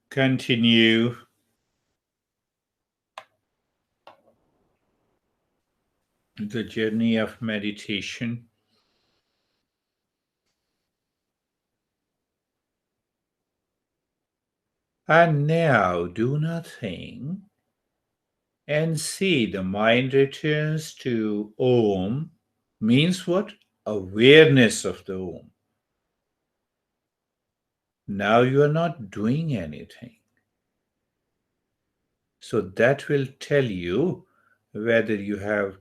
continue the journey of meditation. And now do nothing and see the mind returns to Om. Means what? Awareness of the Om. Now you are not doing anything. So that will tell you whether you have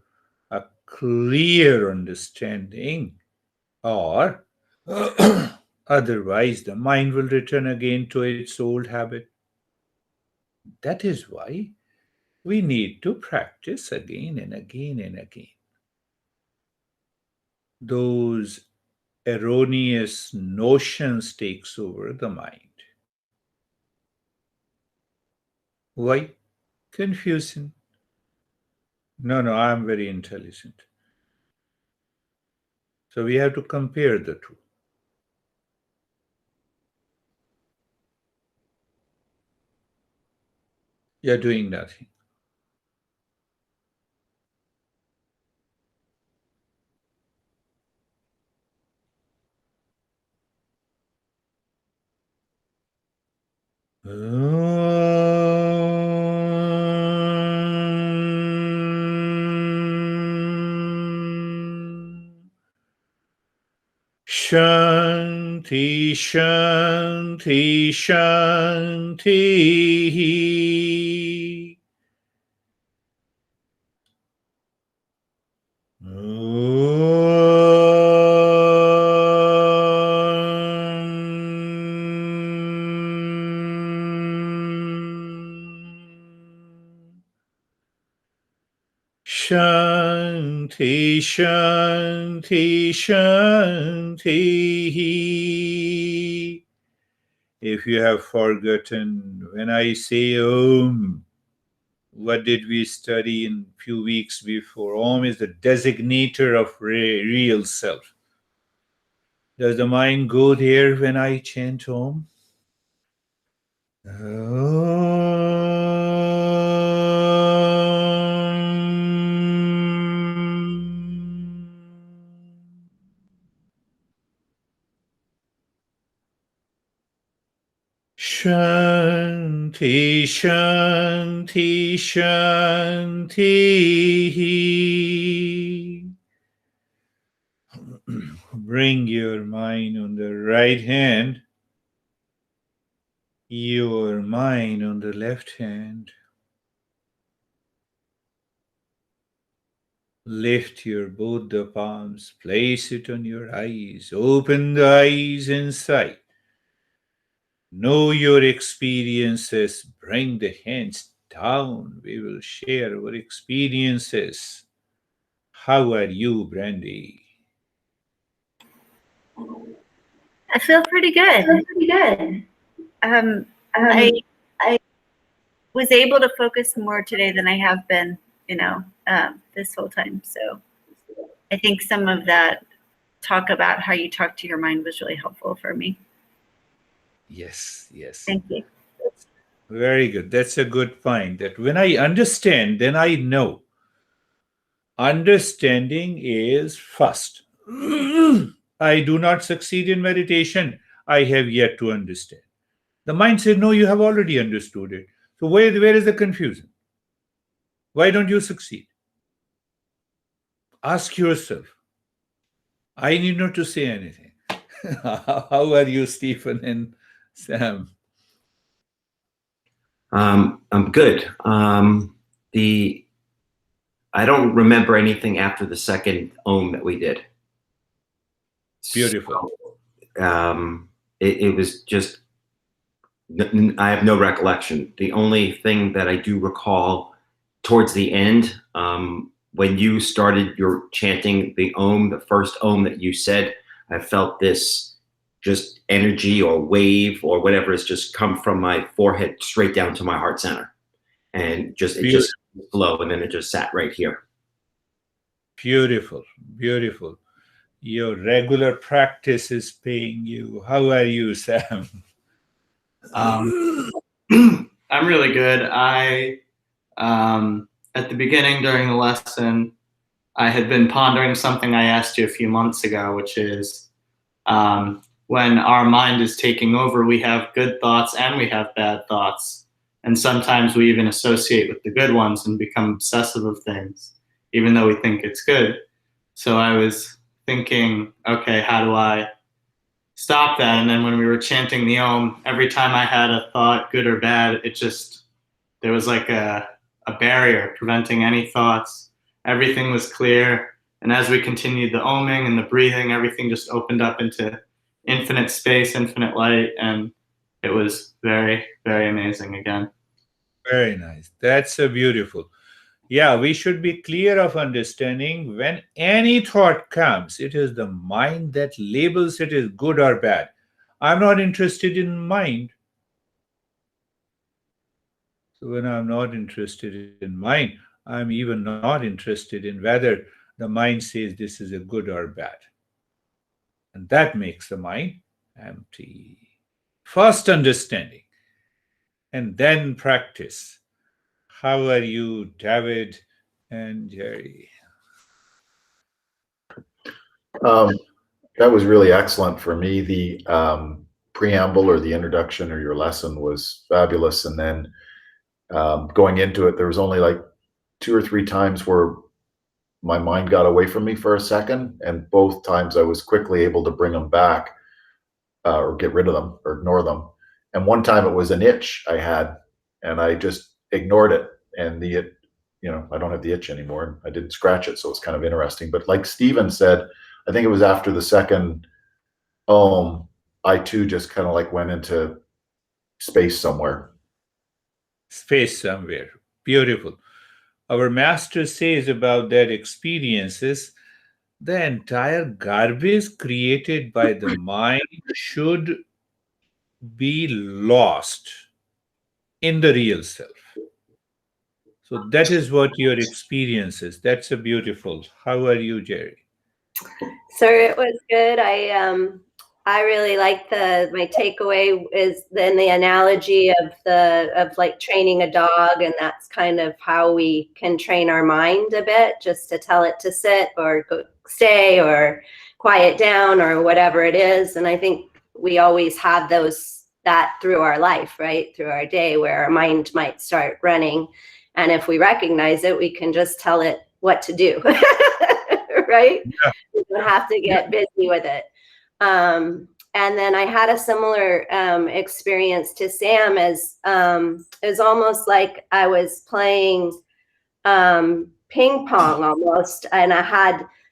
a clear understanding or otherwise the mind will return again to its old habit. That is why we need to practice again and again and again. Those erroneous notions takes over the mind. Why? Confusion. No, I'm very intelligent. So we have to compare the two. You're doing nothing. Shanti, Shanti, Shanti. Shanti, Shanti, Shanti. If you have forgotten, when I say Om, what did we study in few weeks before? Om is the designator of real self. Does the mind go there when I chant Om? Shanti, Shanti, Shanti. Bring your mind on the right hand, your mind on the left hand. Lift your both the palms, place it on your eyes, open the eyes inside. Know your experiences, bring the hands down. We will share our experiences. How are you, Brandy? I feel pretty good. I was able to focus more today than I have been, this whole time. So I think some of that talk about how you talk to your mind was really helpful for me. Yes. Thank you. Very good. That's a good point. That when I understand, then I know. Understanding is first. I do not succeed in meditation. I have yet to understand. The mind says, no, you have already understood it. So where is the confusion? Why don't you succeed? Ask yourself. I need not to say anything. How are you, Stephen and Sam? I'm good. I don't remember anything after the second Om that we did. Beautiful. So, it was just, I have no recollection. The only thing that I do recall towards the end, when you started your chanting the Om, the first Om that you said, I felt this just energy or wave or whatever has just come from my forehead straight down to my heart center. And it just flowed, and then it just sat right here. Beautiful. Your regular practice is paying you. How are you, Sam? I'm really good. At the beginning during the lesson, I had been pondering something I asked you a few months ago, which is when our mind is taking over, we have good thoughts and we have bad thoughts. And sometimes we even associate with the good ones and become obsessive of things, even though we think it's good. So I was thinking, okay, how do I stop that? And then when we were chanting the Om, every time I had a thought, good or bad, there was like a barrier preventing any thoughts. Everything was clear. And as we continued the oming and the breathing, everything just opened up into infinite space, infinite light. And it was very, very amazing again. Very nice. That's so beautiful. Yeah, we should be clear of understanding when any thought comes, it is the mind that labels it as good or bad. I'm not interested in mind. So when I'm not interested in mind, I'm even not interested in whether the mind says this is a good or bad. And that makes the mind empty. First understanding and then practice. How are you, David and Jerry? That was really excellent for me. The preamble or the introduction or your lesson was fabulous. And then going into it, there was only like 2 or 3 times where my mind got away from me for a second. And both times I was quickly able to bring them back or get rid of them or ignore them. And one time it was an itch I had and I just ignored it. And I don't have the itch anymore. I didn't scratch it. So it's kind of interesting. But like Stephen said, I think it was after the second Om, I too just kind of like went into space somewhere. Space somewhere. Beautiful. Our master says about that experiences, the entire garbage created by the mind should be lost in the real self. So that is what your experience is. That's a beautiful. How are you, Jerry? So it was good. I really like my takeaway is then the analogy of like training a dog, and that's kind of how we can train our mind a bit, just to tell it to sit or go stay or quiet down or whatever it is. And I think we always have that through our life, right? Through our day where our mind might start running. And if we recognize it, we can just tell it what to do, right? Yeah. We don't have to get busy with it. And then I had a similar experience to Sam as it was almost like I was playing ping pong almost, and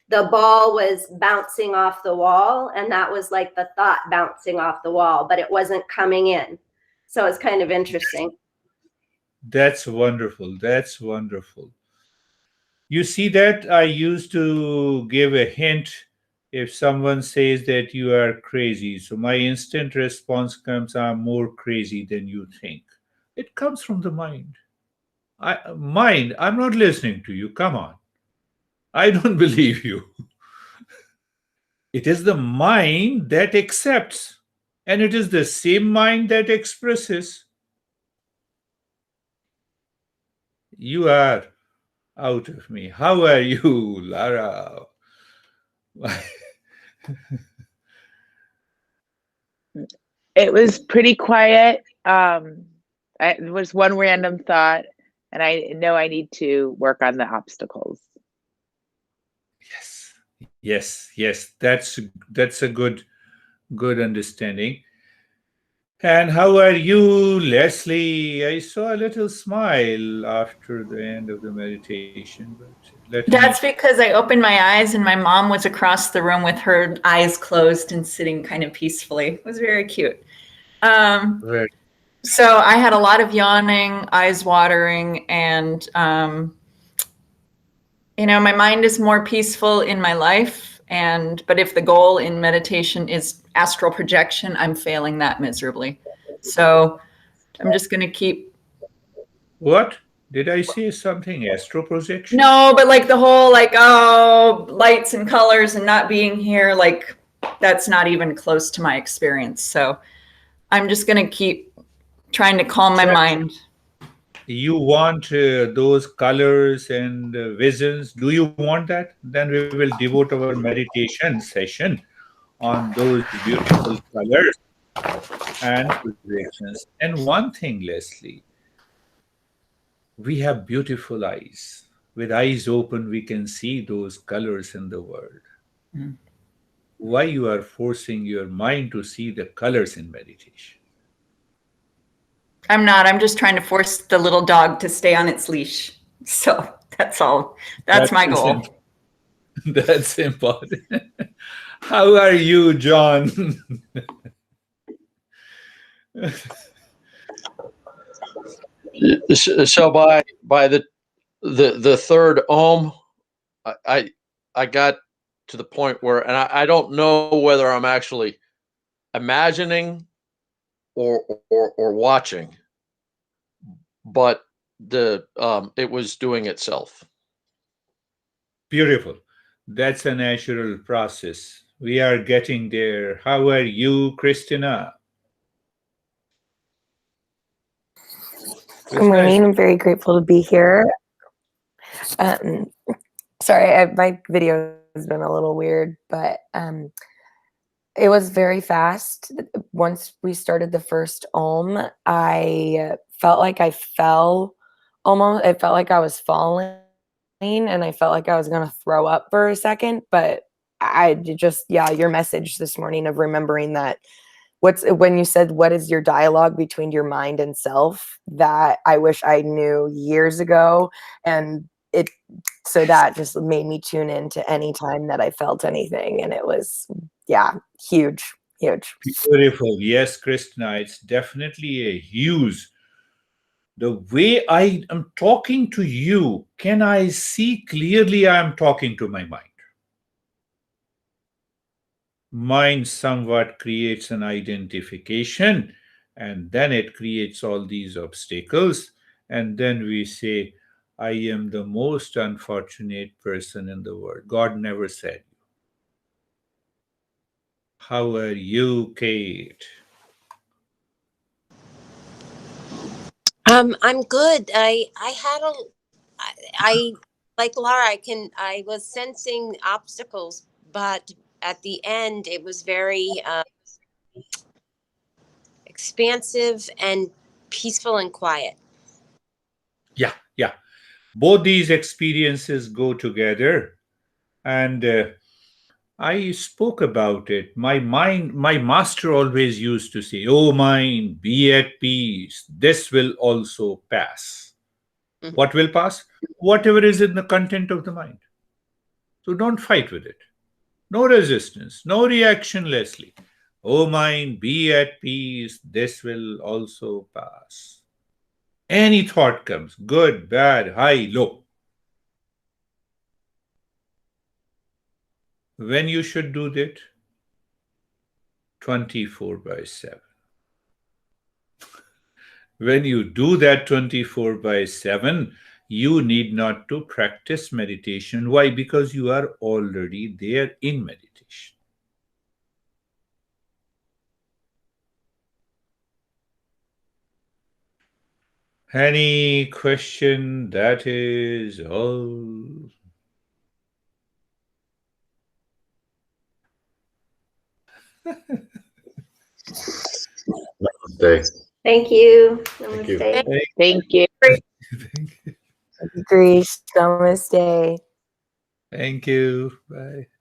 the ball was bouncing off the wall, and that was like the thought bouncing off the wall, but it wasn't coming in. So it's kind of interesting. That's wonderful. That's wonderful. You see that I used to give a hint if someone says that you are crazy. So my instant response comes, I'm more crazy than you think. It comes from the mind. I'm not listening to you. Come on. I don't believe you. It is the mind that accepts, and it is the same mind that expresses. You are out of me. How are you, Lara? It was pretty quiet. It was one random thought, and I know I need to work on the obstacles. Yes. That's a good understanding. And how are you, Leslie? I saw a little smile after the end of the meditation, but that's because I opened my eyes and my mom was across the room with her eyes closed and sitting kind of peacefully. It was very cute. So I had a lot of yawning, eyes watering, and my mind is more peaceful in my life. But if the goal in meditation is astral projection, I'm failing that miserably. So I'm just going to keep. What? Did I say something? Astral projection? No, but like the whole lights and colors and not being here, that's not even close to my experience. So I'm just going to keep trying to calm my mind. You want those colors and visions? Do you want that? Then we will devote our meditation session on those beautiful colors and visions. And one thing, Leslie, we have beautiful eyes. With eyes open, we can see those colors in the world. Mm. Why you are forcing your mind to see the colors in meditation? I'm not. I'm just trying to force the little dog to stay on its leash. So that's all. That's my goal. That's important. How are you, John? So by the third Om, I got to the point where, and I don't know whether I'm actually imagining or watching, but it was doing itself. Beautiful. That's a natural process. We are getting there. How are you, Christina? Good morning. I'm very grateful to be here. Sorry, my video has been a little weird, but it was very fast. Once we started the first Om, I felt like I fell almost. It felt like I was falling, and I felt like I was going to throw up for a second. But I just, your message this morning of remembering that when you said, what is your dialogue between your mind and self, that I wish I knew years ago. And so that just made me tune in to any time that I felt anything. And it was, huge. Beautiful. Yes, Christina, it's definitely a huge. The way I am talking to you, can I see clearly I am talking to my mind? Mind somewhat creates an identification, and then it creates all these obstacles. And then we say, I am the most unfortunate person in the world. God never said. How are you, Kate? I'm good. I like Laura, I was sensing obstacles, but at the end it was very expansive and peaceful and quiet. Yeah. Both these experiences go together. And I spoke about it. My master always used to say, oh mind, be at peace. This will also pass. Mm-hmm. What will pass? Whatever is in the content of the mind. So don't fight with it. No resistance, no reaction, Leslie. Oh mind, be at peace. This will also pass. Any thought comes, good, bad, high, low. When you should do that? 24/7. When you do that 24/7, you need not to practice meditation. Why? Because you are already there in meditation. Any question? That is all. Namaste. Thank you. Thank you. Namaste. Thank you. Girish, namaste. Thank you. Bye.